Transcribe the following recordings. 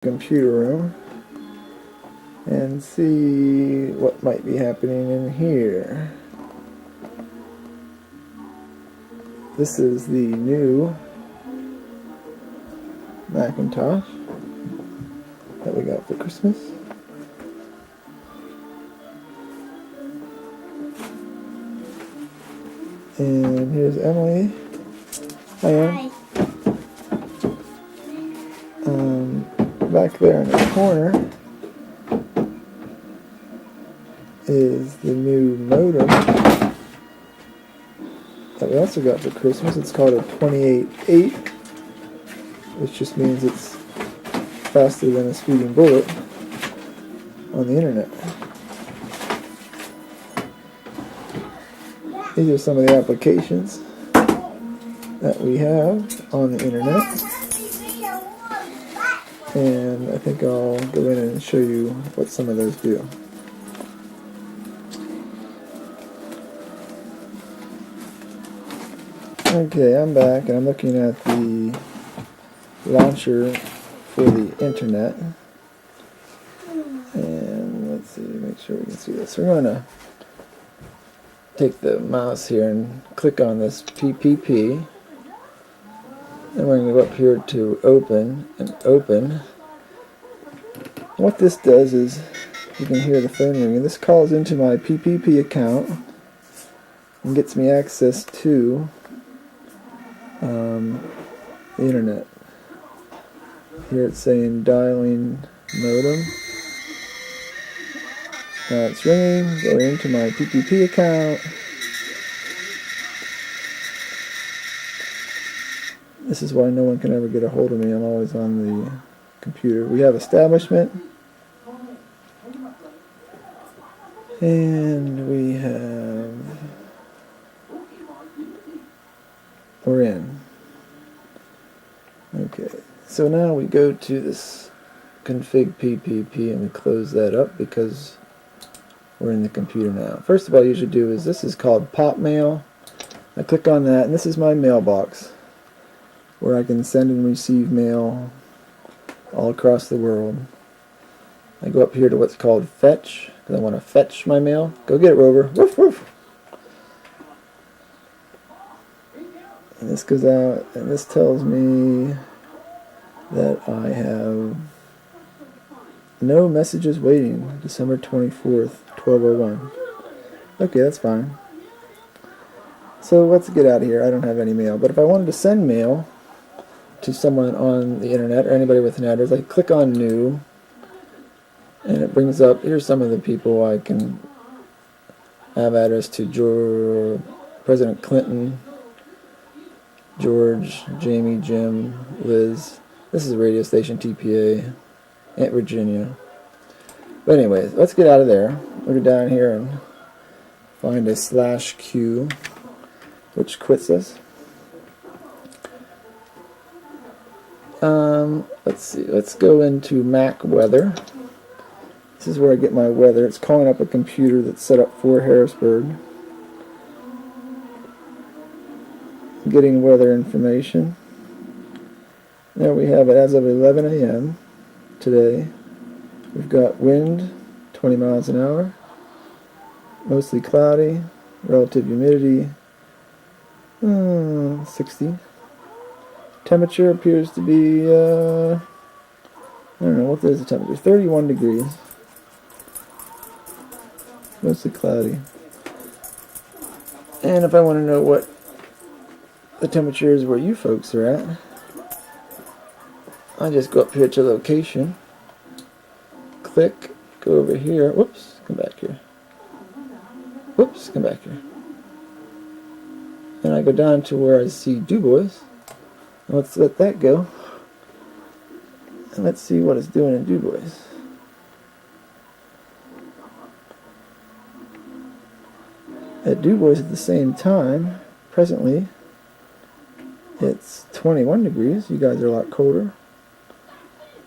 computer room and see what might be happening in here. This is the new Macintosh that we got for Christmas. And here's Emily. Hi, Em. Back there in the corner is the new modem that we also got for Christmas. It's called a 2880, which just means it's faster than a speeding bullet on the internet. These are some of the applications that we have on the internet. And I think I'll go in and show you what some of those do. Okay, I'm back and I'm looking at the launcher for the internet. And let's see, make sure we can see this. We're going to take the mouse here and click on this PPP. And we're going to go up here to open and open. What this does is, you can hear the phone ringing. This calls into my PPP account and gets me access to the internet. Here it's saying dialing modem. Now it's ringing, going into my PPP account. This is why no one can ever get a hold of me. I'm always on the computer. We have establishment. And we have... we're in. Okay. So now we go to this config PPP and we close that up because we're in the computer now. First of all, you should do is, this is called Pop Mail. I click on that and this is my mailbox, where I can send and receive mail all across the world. I go up here to what's called Fetch, because I want to fetch my mail. Go get it, Rover. Woof, woof. And this goes out, and this tells me that I have no messages waiting. December 24th, 12:01. Okay, that's fine. So let's get out of here. I don't have any mail. But if I wanted to send mail to someone on the internet or anybody with an address, I click on New, and it brings up, here's some of the people I can have address to: President Clinton, George, Jamie, Jim, Liz. This is a radio station, TPA, Aunt Virginia. But anyways, let's get out of there. We'll go down here and find a /Q, which quits us. Let's see, let's go into Mac weather. This is where I get my weather. It's calling up a computer that's set up for Harrisburg. Getting weather information. There we have it as of 11 a.m. today. We've got wind, 20 miles an hour. Mostly cloudy. Relative humidity, 60. Temperature appears to be, I don't know, what is the temperature? 31 degrees. Mostly cloudy. And if I want to know what the temperature is where you folks are at, I just go up here to location, click, go over here, whoops, come back here. Whoops, come back here. And I go down to where I see Du Bois. Let's let that go. And let's see what it's doing in Du Bois. At Du Bois at the same time, presently, it's 21 degrees. You guys are a lot colder.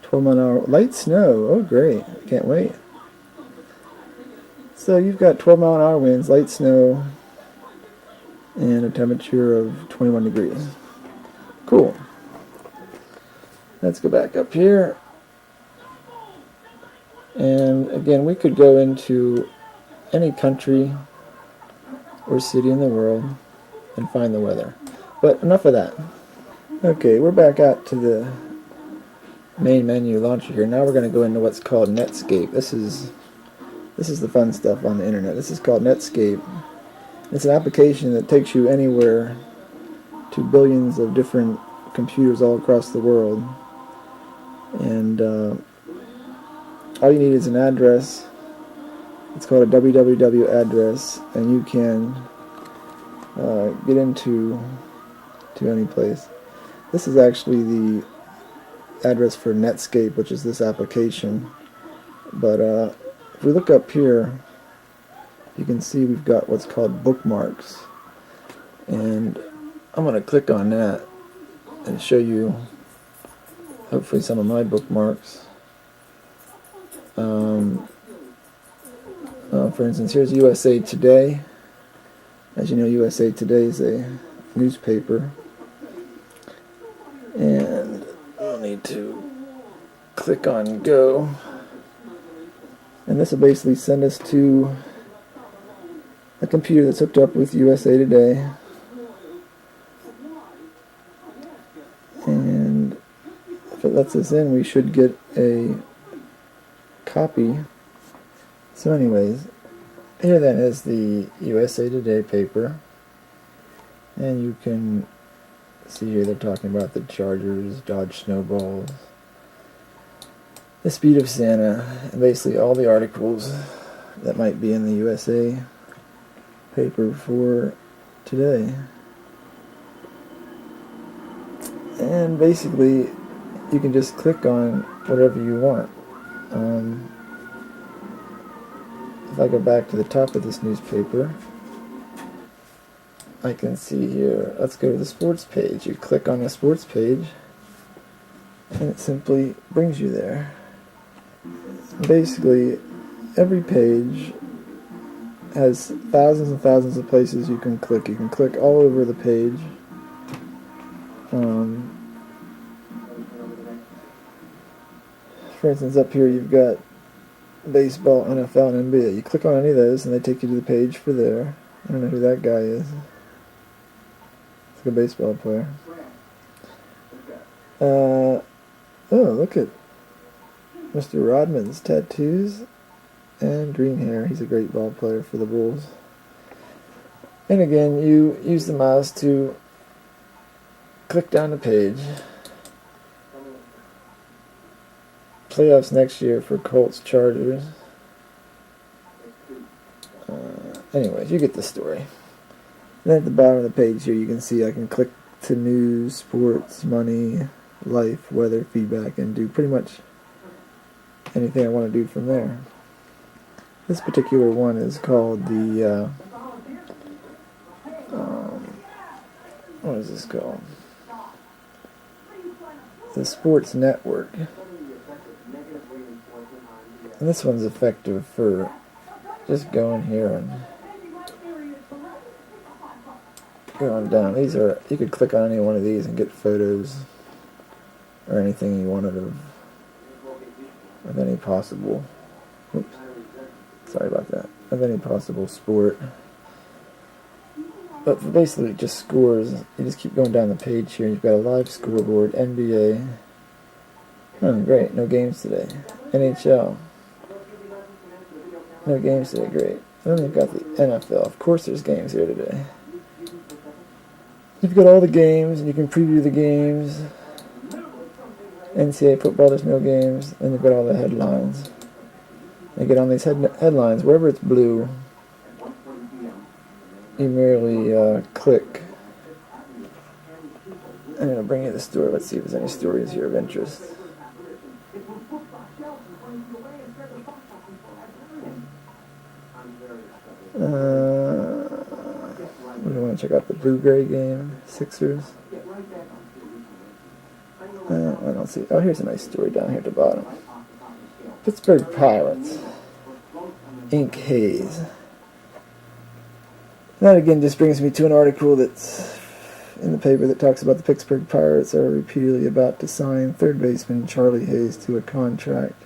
12 mile an hour. Light snow. Oh, great. I can't wait. So you've got 12 mile an hour winds, light snow, and a temperature of 21 degrees. Cool. Let's go back up here And again, we could go into any country or city in the world and find the weather. But enough of that. Okay, we're back out to the main menu launcher here. Now we're going to go into what's called Netscape. This is the fun stuff on the internet. This is called Netscape. It's an application that takes you anywhere to billions of different computers all across the world. And all you need is an address. It's called a www address, and you can get into any place. This is actually the address for Netscape, which is this application. But if we look up here, you can see we've got what's called bookmarks, and I'm going to click on that and show you hopefully some of my bookmarks. For instance, here's USA Today. As you know, USA Today is a newspaper, and I'll need to click on Go, and this will basically send us to a computer that's hooked up with USA Today. And if it lets us in, we should get a copy. So anyways, here then is the USA Today paper, and you can see here they're talking about the Chargers, Dodge Snowballs, the speed of Santa, and basically all the articles that might be in the USA paper for today. And basically you can just click on whatever you want. If I go back to the top of this newspaper, I can see here, let's go to the sports page. You click on the sports page and it simply brings you there. Basically every page has thousands and thousands of places you can click. You can click all over the page. For instance, up here you've got baseball, NFL, and NBA. You click on any of those and they take you to the page for there. I don't know who that guy is. It's like a baseball player. Oh, look at Mr. Rodman's tattoos and green hair. He's a great ball player for the Bulls. And again, you use the mouse to click down the page. Playoffs next year for Colts Chargers. Anyways, you get the story. And then at the bottom of the page here, you can see I can click to news, sports, money, life, weather, feedback, and do pretty much anything I want to do from there. This particular one is called the, what is this called? The Sports Network. And this one's effective for just going here and going down. These are, you could click on any one of these and get photos or anything you wanted of any possible, oops, sorry about that, of any possible sport. But for basically just scores, you just keep going down the page here. You've got a live scoreboard, NBA. Oh, great, no games today. NHL. No games today, great. And then you've got the NFL. Of course there's games here today. You've got all the games, and you can preview the games. NCAA football, there's no games. And you've got all the headlines. You get on these headlines, wherever it's blue, you merely click. And it'll bring you the story. Let's see if there's any stories here of interest. We want to check out the Blue-Gray game, Sixers. I don't see. Oh, here's a nice story down here at the bottom. Pittsburgh Pirates. Ink Haze. That again just brings me to an article that's in the paper that talks about the Pittsburgh Pirates are repeatedly about to sign third baseman Charlie Hayes to a contract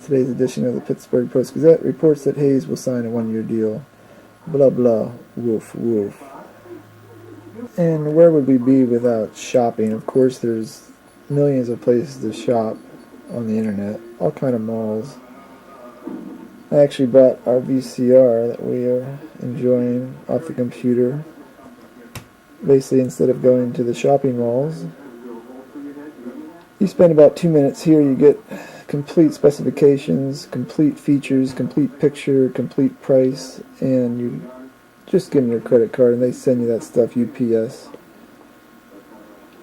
Today's edition of the Pittsburgh Post-Gazette reports that Hayes will sign a one-year deal. Blah, blah, woof, woof. And where would we be without shopping? Of course, there's millions of places to shop on the internet, all kind of malls. I actually bought our VCR that we are enjoying off the computer. Basically, instead of going to the shopping malls, you spend about 2 minutes here, you get complete specifications, complete features, complete picture, complete price, and you just give them your credit card and they send you that stuff UPS,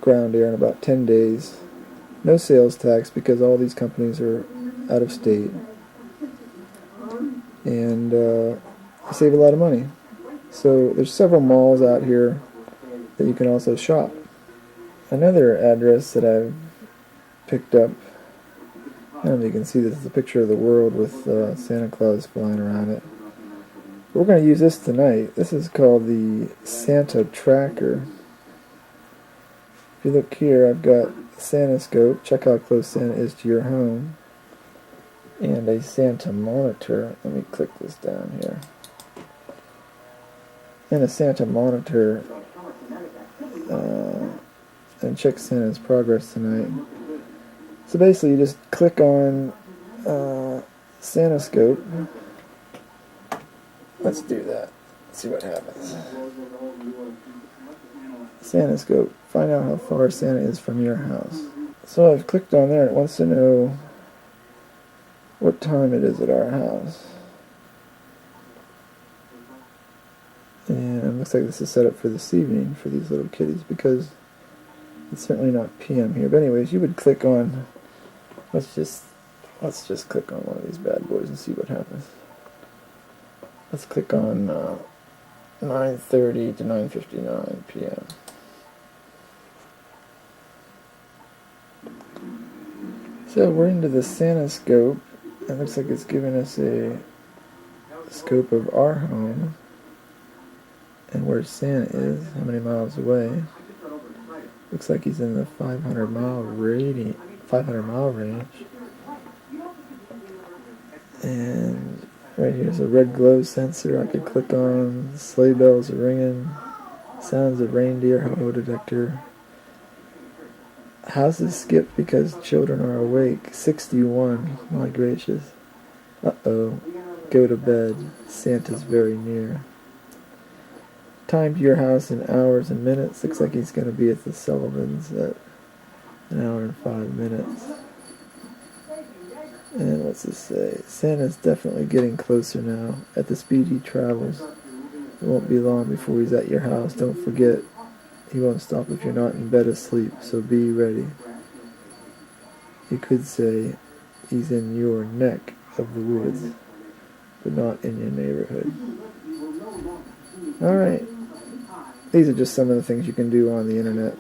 ground air, in about 10 days. No sales tax because all these companies are out of state. And you save a lot of money. So there's several malls out here that you can also shop. Another address that I've picked up, I don't know if you can see this, is a picture of the world with Santa Claus flying around it. We're going to use this tonight. This is called the Santa Tracker. If you look here, I've got Santa Scope, check how close Santa is to your home, and a Santa Monitor. Let me click this down here. And a Santa Monitor, and check Santa's progress tonight. So basically, you just click on Santa Scope. Let's do that. See what happens. Santa Scope. Find out how far Santa is from your house. So I've clicked on there. It wants to know what time it is at our house. And it looks like this is set up for this evening for these little kitties because it's certainly not PM here. But anyways, you would click on, let's just click on one of these bad boys and see what happens. Let's click on 9:30 to 9:59 p.m. So we're into the Santa Scope. It looks like it's giving us a scope of our home and where Santa is, how many miles away. Looks like he's in the 500 mile range. And right here's a red glow sensor I could click on. Sleigh bells are ringing. Sounds of reindeer, hello detector. Houses skipped because children are awake. 61. My gracious. Uh-oh. Go to bed. Santa's very near. Time to your house in hours and minutes. Looks like he's going to be at the Sullivans at 1 hour and 5 minutes. And what's this say? Santa's definitely getting closer now. At the speed he travels, it won't be long before he's at your house. Don't forget, he won't stop if you're not in bed asleep, so be ready. You could say he's in your neck of the woods, but not in your neighborhood. Alright. These are just some of the things you can do on the internet.